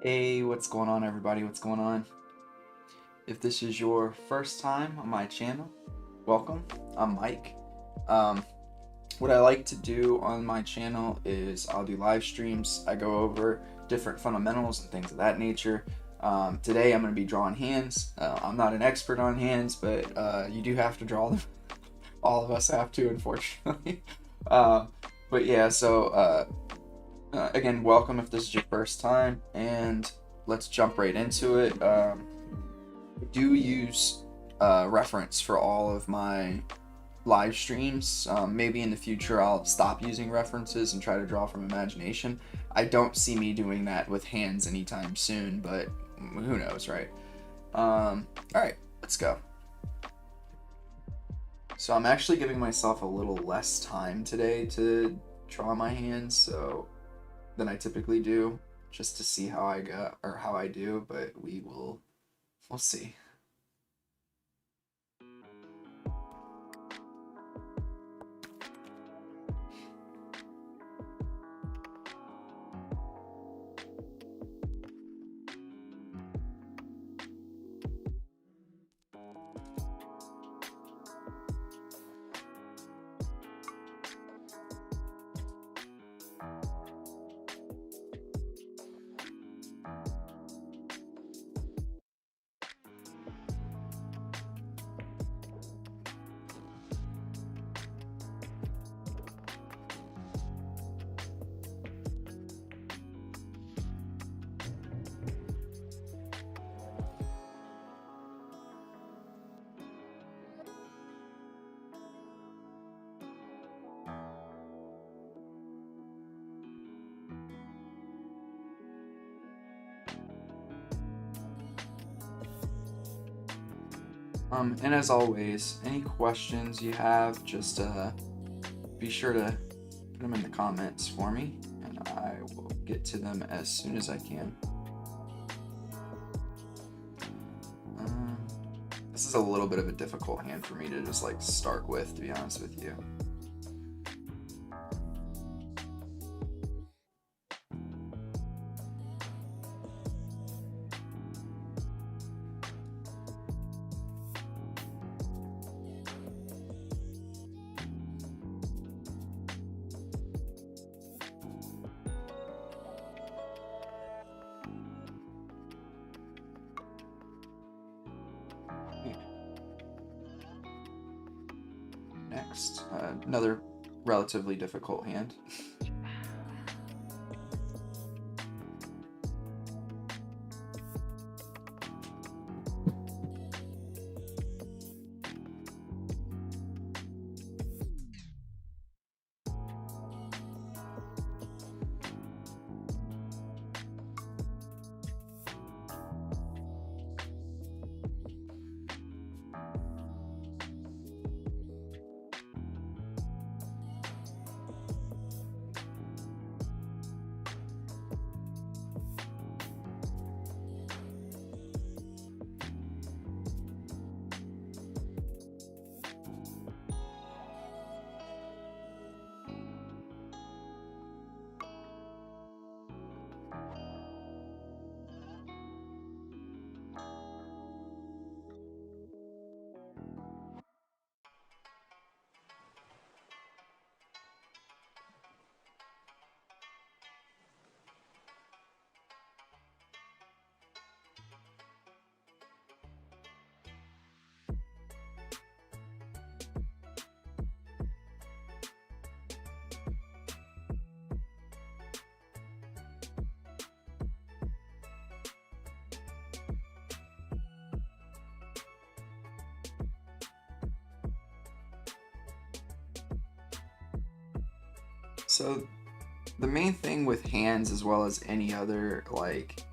Hey, what's going on, everybody? What's going on? If this is your first time on my channel, welcome. I'm Mike. Um, what I like to do on my channel is I'll do live streams. I go over different fundamentals and things of that nature. Today I'm going to be drawing hands. I'm not an expert on hands, but you do have to draw them. All of us have to, unfortunately. Uh, but yeah, again, welcome if this is your first time, and let's jump right into it. I do use reference for all of my live streams. Maybe in the future I'll stop using references and try to draw from imagination. I don't see me doing that with hands anytime soon, but who knows, right? Alright, let's go. So I'm actually giving myself a little less time today to draw my hands than I typically do, just to see how I go or how I do, but we'll see. And as always, any questions you have, just be sure to put them in the comments for me, and I will get to them as soon as I can. This is a little bit of a difficult hand for me to just like start with, to be honest with you. Next, another relatively difficult hand. So the main thing with hands, as well as any other like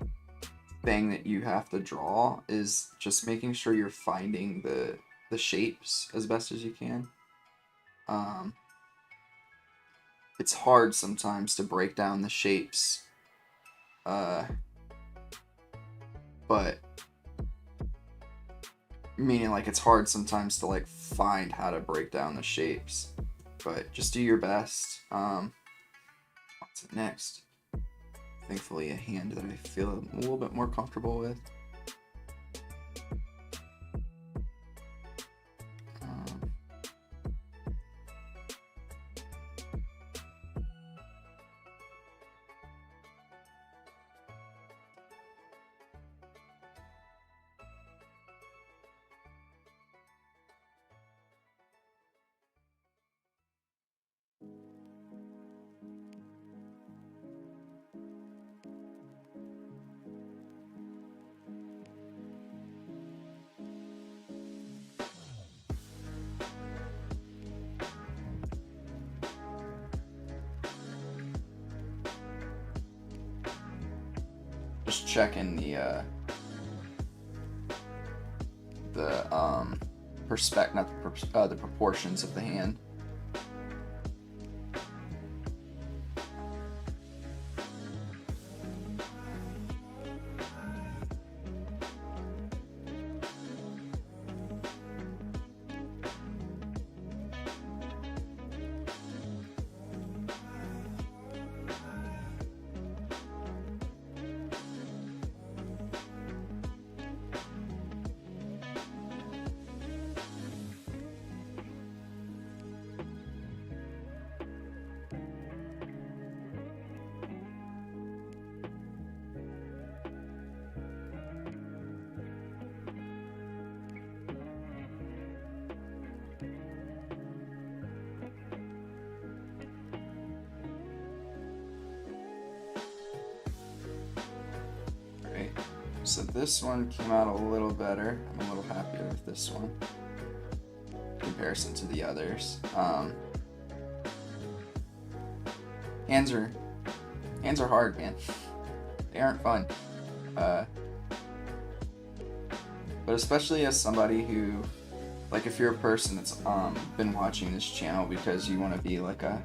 thing that you have to draw, is just making sure you're finding the shapes as best as you can. It's hard sometimes to break down the shapes, but meaning like it's hard sometimes to like find how to break down the shapes, but just do your best. What's it next? thankfully a hand that I feel a little bit more comfortable with. Just checking the the proportions of the hand. So this one came out a little better. I'm a little happier with this one in comparison to the others. Hands are hard, man. They aren't fun. But especially as somebody who, like, if you're a person that's been watching this channel because you want to be like a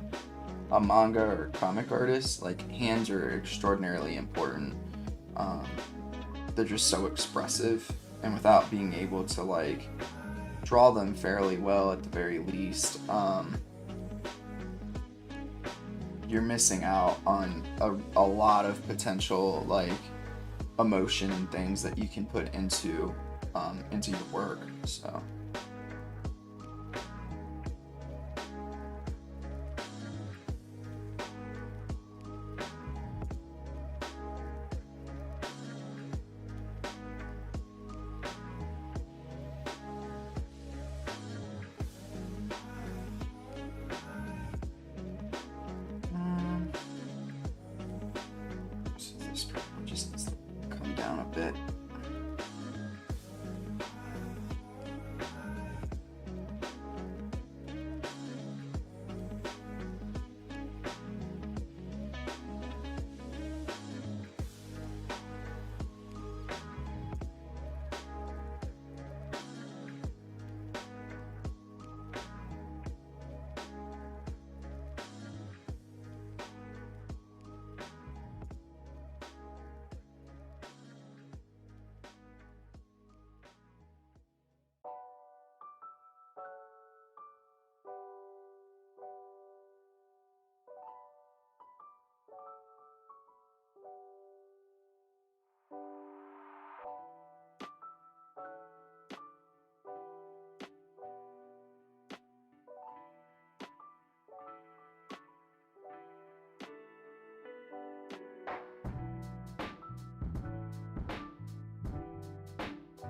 manga or comic artist, like, hands are extraordinarily important. They're just so expressive, and without being able to like draw them fairly well at the very least, you're missing out on a lot of potential like emotion and things that you can put into your work. So this probably just needs to come down a bit.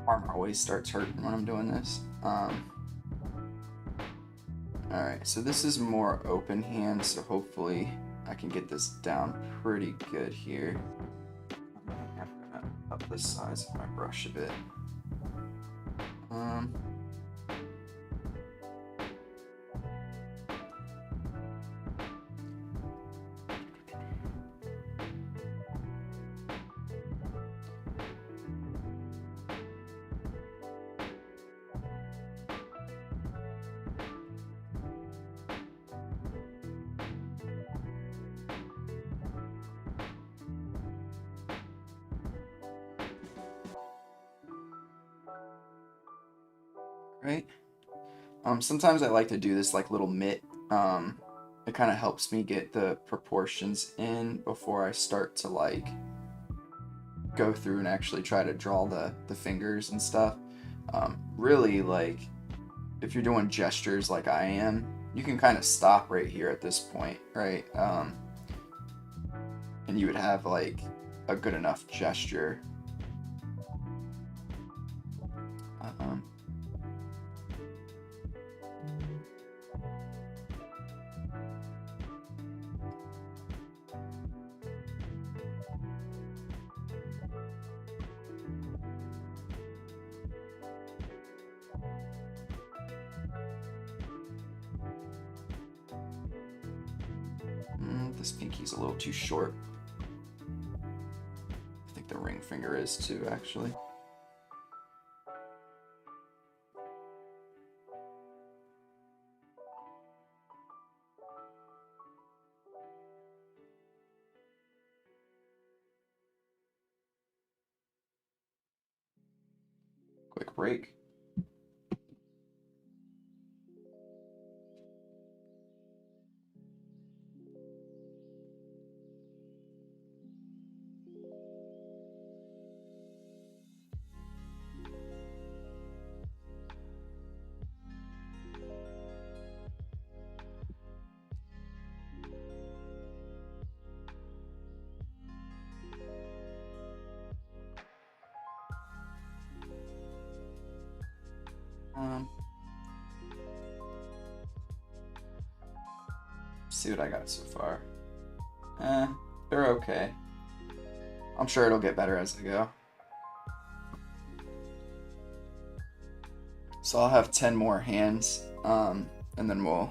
Arm always starts hurting when I'm doing this. Alright, so this is more open hand, so hopefully I can get this down pretty good here. I'm gonna up the size of my brush a bit. Right? Sometimes I like to do this like little mitt it kind of helps me get the proportions in before I start to like go through and actually try to draw the fingers and stuff. Really, like, if you're doing gestures like I am, you can kind of stop right here at this point, right? And you would have like a good enough gesture. This pinky's a little too short. I think the ring finger is too, actually. Quick break. See what I got so far. They're okay. I'm sure it'll get better as I go. So I'll have 10 more hands, and then we'll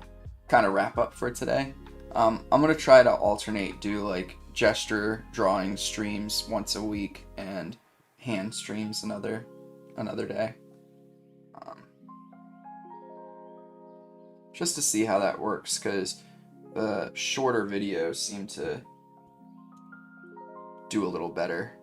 kind of wrap up for today. I'm gonna try to alternate, do like gesture drawing streams once a week and hand streams another day. Just to see how that works, because the shorter videos seem to do a little better.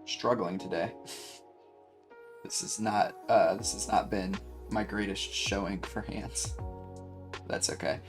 struggling today. This has not been my greatest showing for hands. That's okay.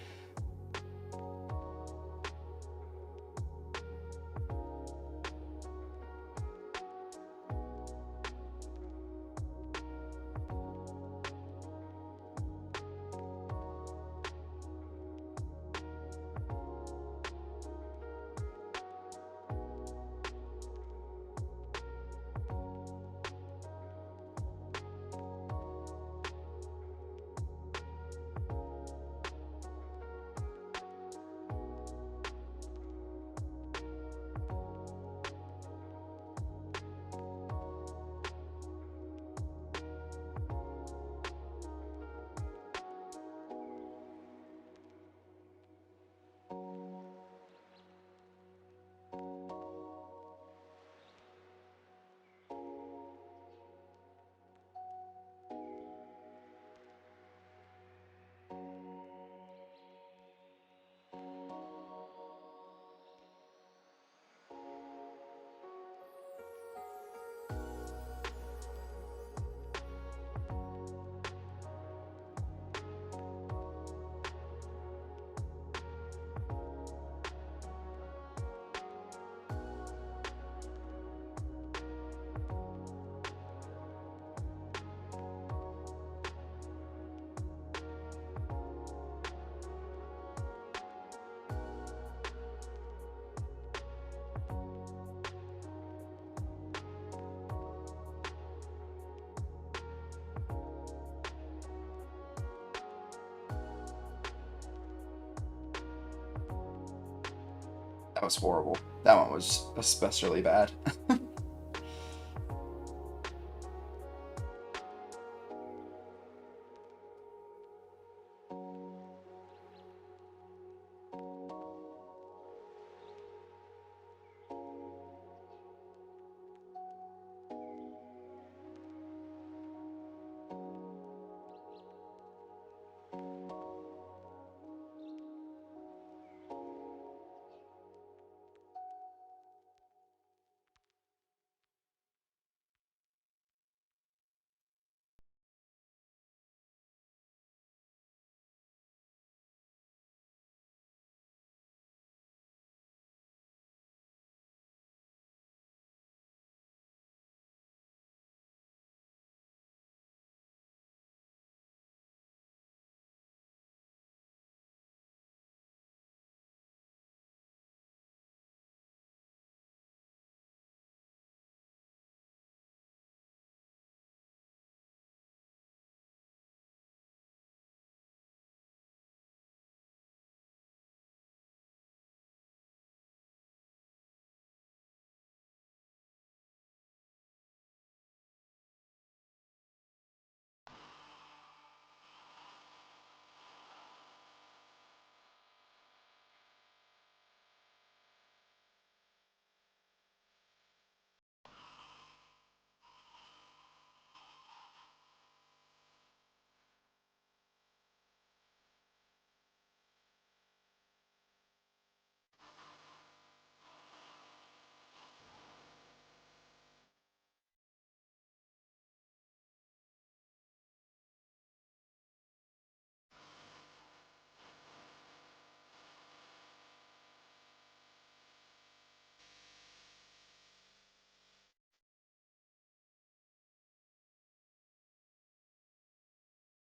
That was horrible. That one was especially bad.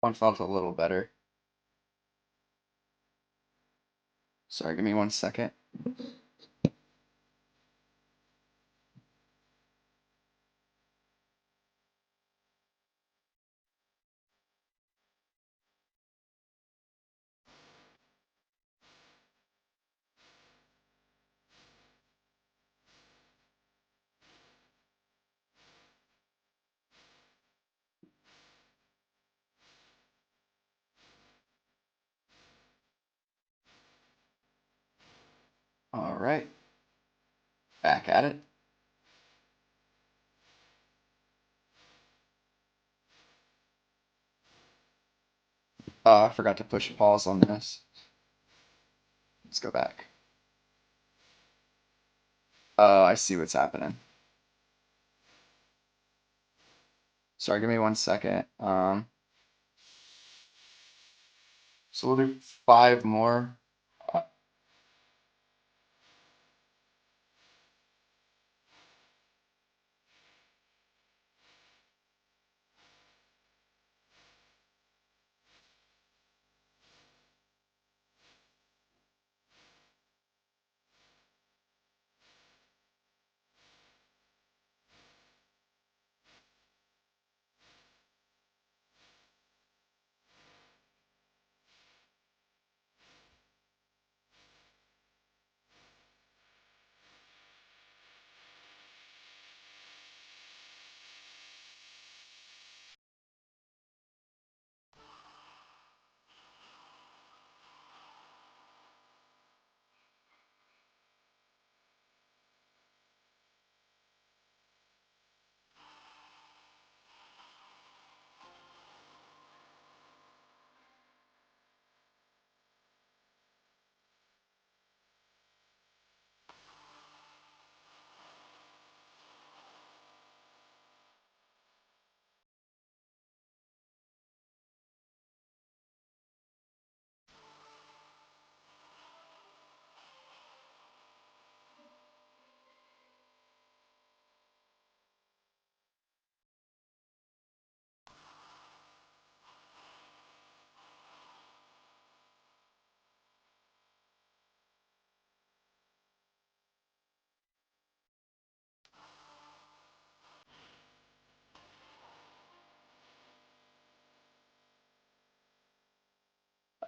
One felt a little better. Sorry, give me 1 second. All right, back at it. I forgot to push pause on this. Let's go back. I see what's happening. Sorry, give me 1 second. So we'll do 5 more.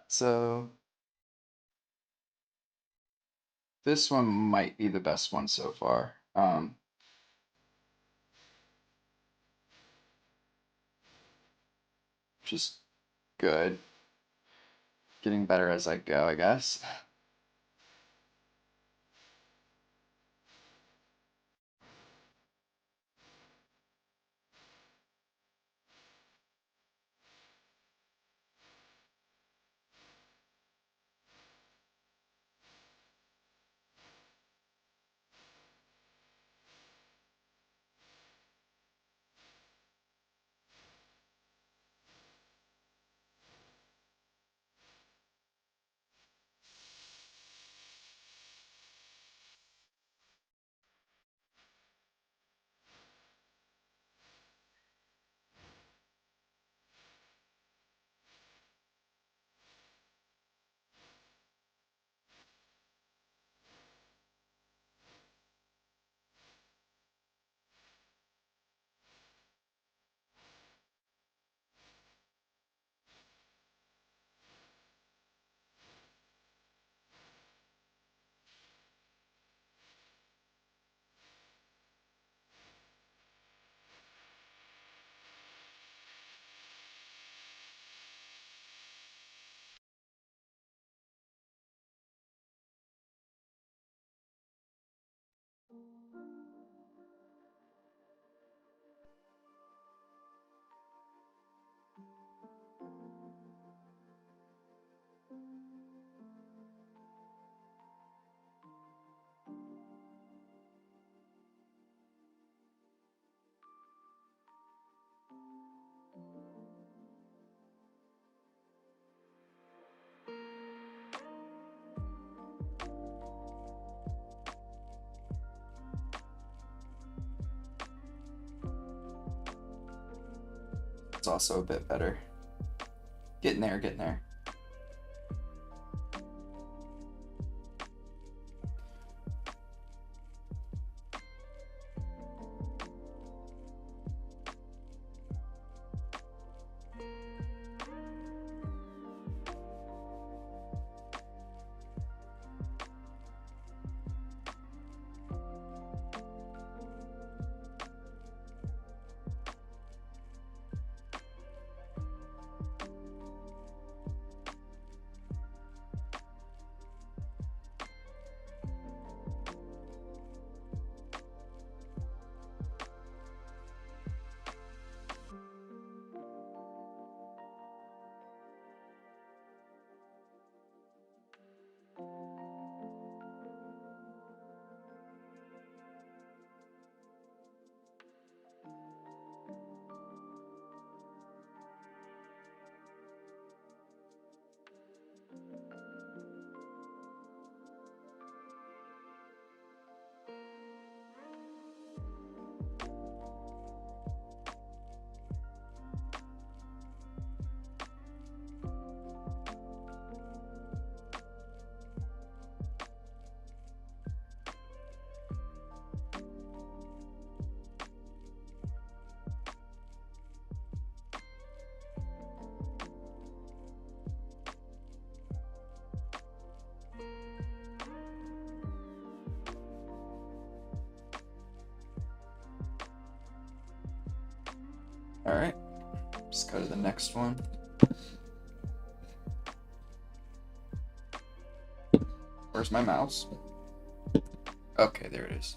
So this one might be the best one so far. Just good. Getting better as I go, I guess. It's also a bit better. Getting there, getting there. go to the next one. Where's my mouse? Okay, there it is.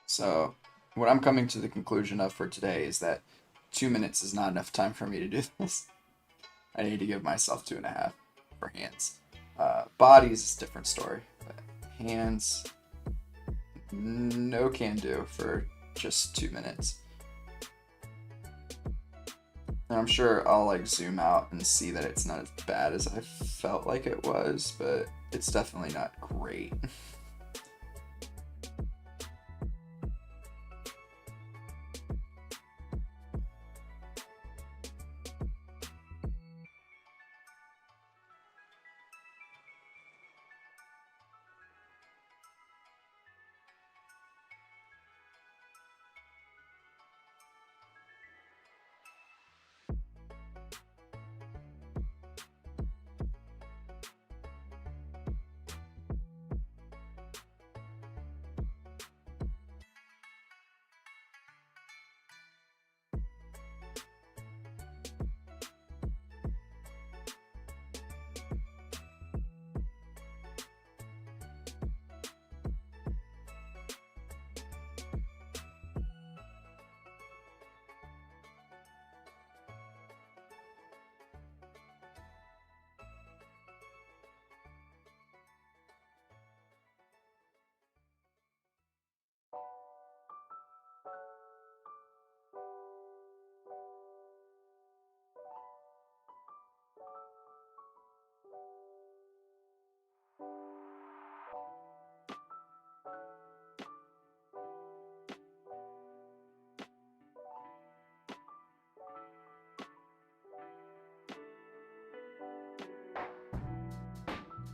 So, what I'm coming to the conclusion of for today is that 2 minutes is not enough time for me to do this. I need to give myself 2.5 for hands. Bodies is a different story. But hands, no can do for just 2 minutes. And I'm sure I'll like zoom out and see that it's not as bad as I felt like it was, but it's definitely not great.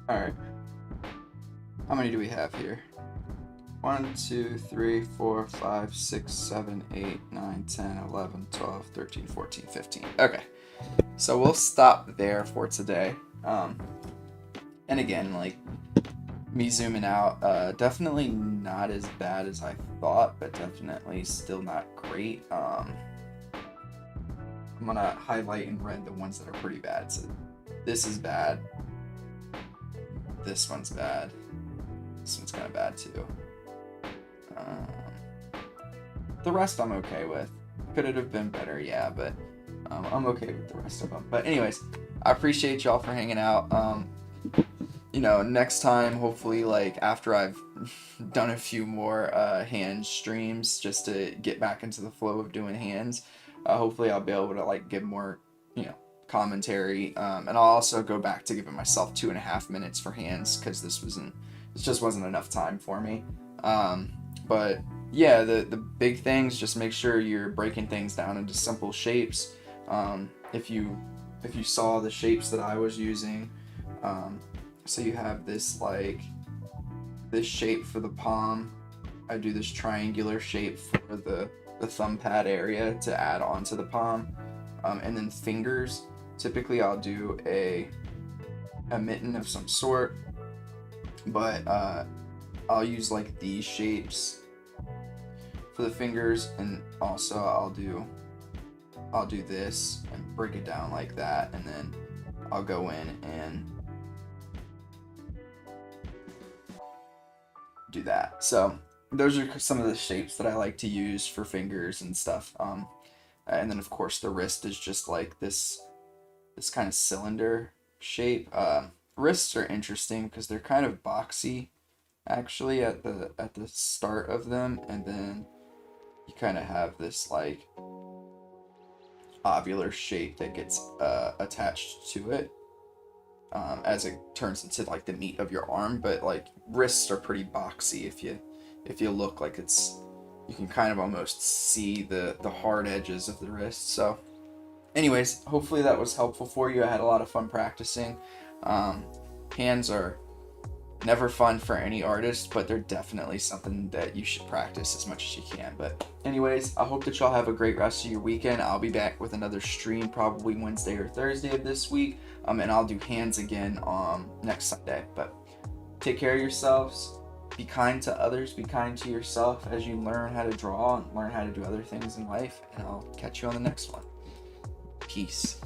Alright. How many do we have here? 1, 2, 3, 4, 5, 6, 7, 8, 9, 10, 11, 12, 13, 14, 15. Okay. So we'll stop there for today. And again, like, me zooming out, definitely not as bad as I thought, but definitely still not great. I'm gonna highlight in red the ones that are pretty bad. So this is bad. This one's bad. This one's kind of bad too. The rest I'm okay with. Could it have been better? Yeah, but I'm okay with the rest of them. But anyways, I appreciate y'all for hanging out. You know, next time, hopefully, like after I've done a few more hand streams, just to get back into the flow of doing hands, hopefully I'll be able to like give more, you know, commentary. And I'll also go back to giving myself 2.5 minutes for hands, because this just wasn't enough time for me. But yeah, the big things, just make sure you're breaking things down into simple shapes. If you saw the shapes that I was using, so you have this shape for the palm. I do this triangular shape for the thumb pad area to add onto the palm, and then fingers. Typically, I'll do a mitten of some sort, but I'll use like these shapes for the fingers, and also I'll do this and break it down like that, and then I'll go in and do that. So those are some of the shapes that I like to use for fingers and stuff. And then of course the wrist is just like this kind of cylinder shape. Wrists are interesting because they're kind of boxy actually at the start of them, and then you kind of have this like ovular shape that gets attached to it as it turns into like the meat of your arm. But like wrists are pretty boxy. If you look, like you can kind of almost see the hard edges of the wrist. So anyways, hopefully that was helpful for you. I had a lot of fun practicing. Hands are never fun for any artist, but they're definitely something that you should practice as much as you can. But anyways, I hope that y'all have a great rest of your weekend. I'll be back with another stream probably Wednesday or Thursday of this week, and I'll do hands again next Sunday. But take care of yourselves, be kind to others, be kind to yourself as you learn how to draw and learn how to do other things in life, and I'll catch you on the next one. Peace.